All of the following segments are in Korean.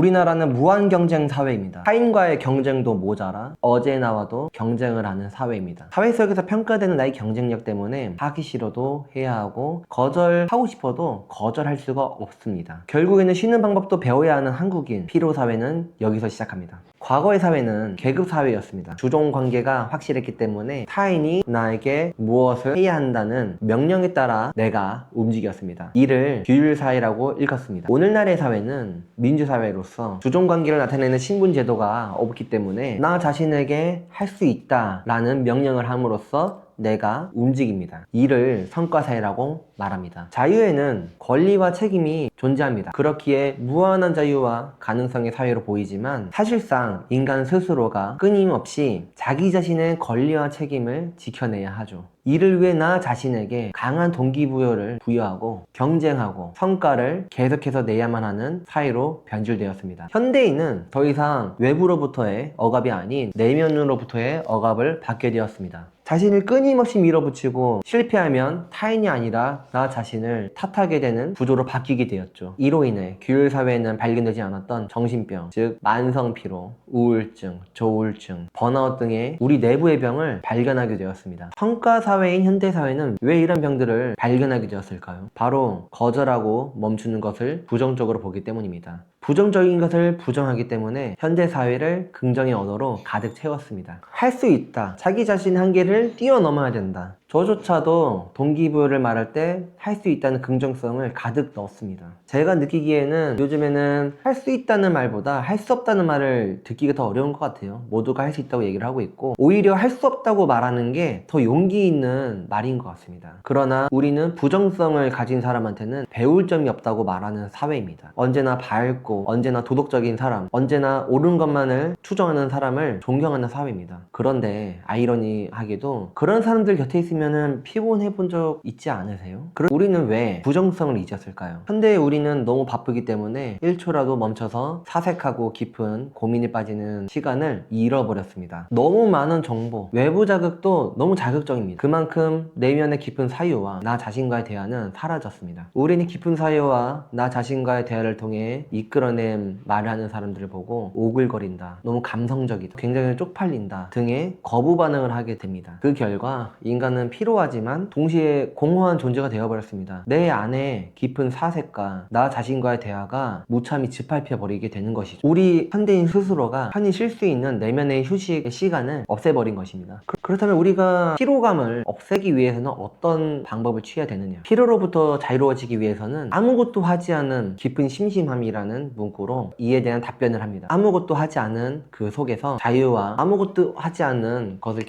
우리나라는 무한 경쟁 사회입니다. 타인과의 경쟁도 모자라 어제 나와도 경쟁을 하는 사회입니다. 사회 속에서 평가되는 나의 경쟁력 때문에 하기 싫어도 해야 하고 거절하고 싶어도 거절할 수가 없습니다. 결국에는 쉬는 방법도 배워야 하는 한국인 피로 사회는 여기서 시작합니다. 과거의 사회는 계급 사회였습니다. 주종 관계가 확실했기 때문에 타인이 나에게 무엇을 해야 한다는 명령에 따라 내가 움직였습니다. 이를 규율사회라고 읽었습니다. 오늘날의 사회는 민주사회로서 주종 관계를 나타내는 신분제도가 없기 때문에 나 자신에게 할 수 있다라는 명령을 함으로써 내가 움직입니다. 이를 성과사회라고 말합니다. 자유에는 권리와 책임이 존재합니다. 그렇기에 무한한 자유와 가능성의 사회로 보이지만 사실상 인간 스스로가 끊임없이 자기 자신의 권리와 책임을 지켜내야 하죠. 이를 위해 나 자신에게 강한 동기부여를 부여하고 경쟁하고 성과를 계속해서 내야만 하는 사회로 변질되었습니다. 현대인은 더 이상 외부로부터의 억압이 아닌 내면으로부터의 억압을 받게 되었습니다. 자신을 끊임없이 밀어붙이고 실패하면 타인이 아니라 나 자신을 탓하게 되는 구조로 바뀌게 되었죠. 이로 인해 규율사회에는 발견되지 않았던 정신병, 즉 만성피로, 우울증, 조울증, 번아웃 등의 우리 내부의 병을 발견하게 되었습니다. 성과사회인 현대사회는 왜 이런 병들을 발견하게 되었을까요? 바로 거절하고 멈추는 것을 부정적으로 보기 때문입니다. 부정적인 것을 부정하기 때문에 현대사회를 긍정의 언어로 가득 채웠습니다. 할 수 있다. 자기 자신의 한계를 뛰어넘어야 된다. 저조차도 동기부여를 말할 때 할 수 있다는 긍정성을 가득 넣었습니다. 제가 느끼기에는 요즘에는 할 수 있다는 말보다 할 수 없다는 말을 듣기가 더 어려운 것 같아요. 모두가 할 수 있다고 얘기를 하고 있고 오히려 할 수 없다고 말하는 게 더 용기 있는 말인 것 같습니다. 그러나 우리는 부정성을 가진 사람한테는 배울 점이 없다고 말하는 사회입니다. 언제나 밝고 언제나 도덕적인 사람, 언제나 옳은 것만을 추정하는 사람을 존경하는 사회입니다. 그런데 아이러니하게도 그런 사람들 곁에 있으면 피곤해 본 적 있지 않으세요? 그럼 우리는 왜 부정성을 잊었을까요? 현대의 우리는 너무 바쁘기 때문에 1초라도 멈춰서 사색하고 깊은 고민에 빠지는 시간을 잃어버렸습니다. 너무 많은 정보, 외부 자극도 너무 자극적입니다. 그만큼 내면의 깊은 사유와 나 자신과의 대화는 사라졌습니다. 우리는 깊은 사유와 나 자신과의 대화를 통해 이끌어낸 말을 하는 사람들을 보고 오글거린다, 너무 감성적이다, 굉장히 쪽팔린다 등의 거부 반응을 하게 됩니다. 그 결과 인간은 피로하지만 동시에 공허한 존재가 되어버렸습니다. 내 안에 깊은 사색과 나 자신과의 대화가 무참히 짓밟혀 버리게 되는 것이죠. 우리 현대인 스스로가 편히 쉴 수 있는 내면의 휴식의 시간을 없애버린 것입니다. 그렇다면 우리가 피로감을 없애기 위해서는 어떤 방법을 취해야 되느냐? 피로로부터 자유로워지기 위해서는 아무것도 하지 않은 깊은 심심함이라는 문구로 이에 대한 답변을 합니다. 아무것도 하지 않은 그 속에서 자유와 아무것도 하지 않는 것을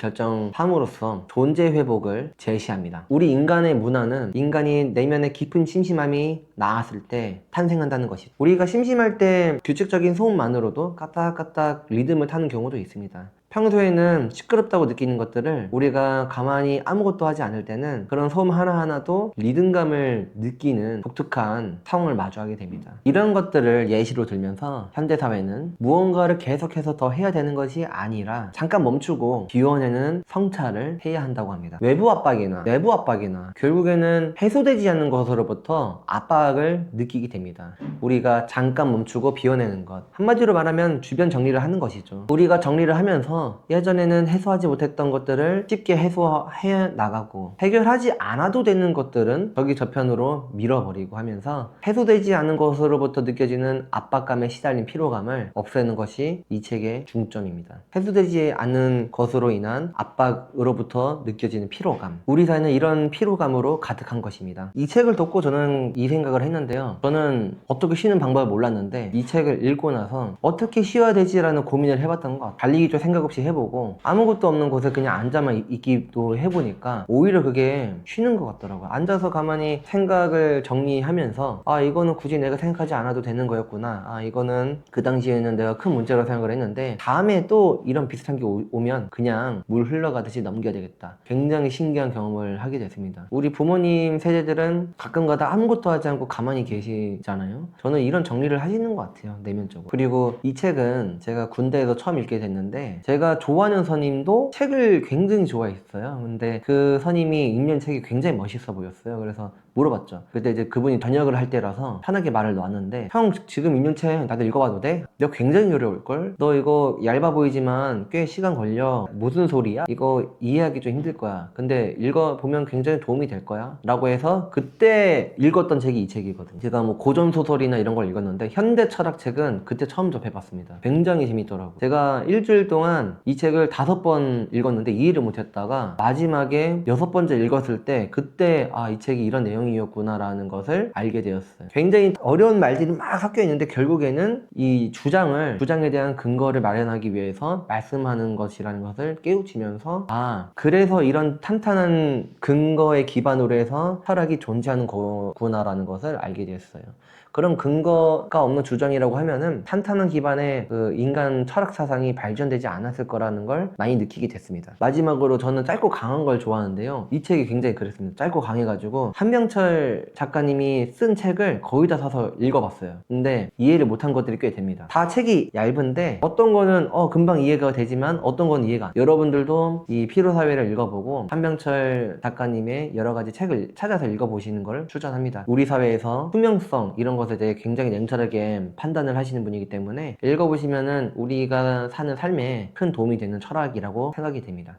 결정함으로써 존재 회복을 제시합니다. 우리 인간의 문화는 인간이 내면의 깊은 심심함이 나았을 때 탄생한다는 것이죠. 우리가 심심할 때 규칙적인 소음만으로도 까딱까딱 리듬을 타는 경우도 있습니다. 평소에는 시끄럽다고 느끼는 것들을 우리가 가만히 아무것도 하지 않을 때는 그런 소음 하나하나도 리듬감을 느끼는 독특한 상황을 마주하게 됩니다. 이런 것들을 예시로 들면서 현대사회는 무언가를 계속해서 더 해야 되는 것이 아니라 잠깐 멈추고 비워내는 성찰을 해야 한다고 합니다. 외부 압박이나 내부 압박이나 결국에는 해소되지 않는 것으로부터 압박을 느끼게 됩니다. 우리가 잠깐 멈추고 비워내는 것, 한마디로 말하면 주변 정리를 하는 것이죠. 우리가 정리를 하면서 예전에는 해소하지 못했던 것들을 쉽게 해소해 나가고 해결하지 않아도 되는 것들은 저기 저편으로 밀어버리고 하면서 해소되지 않은 것으로부터 느껴지는 압박감에 시달린 피로감을 없애는 것이 이 책의 중점입니다. 해소되지 않는 것으로 인한 압박으로부터 느껴지는 피로감, 우리 사회는 이런 피로감으로 가득한 것입니다. 이 책을 듣고 저는 이 생각을 했는데요. 저는 어떻게 쉬는 방법을 몰랐는데 이 책을 읽고 나서 어떻게 쉬어야 되지라는 고민을 해봤던 것 같아요. 달리기도 생각 없이 해보고 아무것도 없는 곳에 그냥 앉아만 있기도 해보니까 오히려 그게 쉬는 것 같더라고요. 앉아서 가만히 생각을 정리하면서 아, 이거는 굳이 내가 생각하지 않아도 되는 거였구나, 아, 이거는 그 당시에는 내가 큰 문제라고 생각을 했는데 다음에 또 이런 비슷한 게 오면 그냥 물 흘러가듯이 넘겨야 되겠다, 굉장히 신기한 경험을 하게 됐습니다. 우리 부모님 세대들은 가끔가다 아무것도 하지 않고 가만히 계시잖아요. 저는 이런 정리를 하시는 것 같아요, 내면적으로. 그리고 이 책은 제가 군대에서 처음 읽게 됐는데 제가 좋아하는 선임도 책을 굉장히 좋아했어요. 근데 그 선임이 읽는 책이 굉장히 멋있어 보였어요. 그래서 물어봤죠. 그때 이제 그분이 번역을 할 때라서 편하게 말을 놨는데, 형 지금 있는 책 나도 읽어봐도 돼? 너 굉장히 어려울걸? 너 이거 얇아 보이지만 꽤 시간 걸려. 무슨 소리야? 이거 이해하기 좀 힘들 거야. 근데 읽어보면 굉장히 도움이 될 거야 라고 해서 그때 읽었던 책이 이 책이거든요. 제가 뭐 고전소설이나 이런 걸 읽었는데 현대 철학책은 그때 처음 접해봤습니다. 굉장히 재밌더라고요. 제가 일주일 동안 이 책을 5번 읽었는데 이해를 못했다가 마지막에 6번째 읽었을 때 그때 이 책이 이런 내용이었구나 라는 것을 알게 되었어요. 굉장히 어려운 말들이 막 섞여 있는데 결국에는 이 주장에 대한 근거를 마련하기 위해서 말씀하는 것이라는 것을 깨우치면서 그래서 이런 탄탄한 근거에 기반으로 해서 철학이 존재하는 거구나라는 것을 알게 되었어요. 그런 근거가 없는 주장이라고 하면은 탄탄한 기반의 그 인간 철학 사상이 발전되지 않았을 거라는 걸 많이 느끼게 됐습니다. 마지막으로 저는 짧고 강한 걸 좋아하는데요. 이 책이 굉장히 그랬습니다. 짧고 강해가지고 한명철 작가님이 쓴 책을 거의 다 사서 읽어봤어요. 근데 이해를 못한 것들이 꽤 됩니다. 다 책이 얇은데 어떤 거는 금방 이해가 되지만 어떤 건 이해가 안 돼요. 여러분들도 이 피로사회를 읽어보고 한명철 작가님의 여러 가지 책을 찾아서 읽어보시는 걸 추천합니다. 우리 사회에서 투명성 이런 것에 대해 굉장히 냉철하게 판단을 하시는 분이기 때문에 읽어보시면은 우리가 사는 삶에 큰 도움이 되는 철학이라고 생각이 됩니다.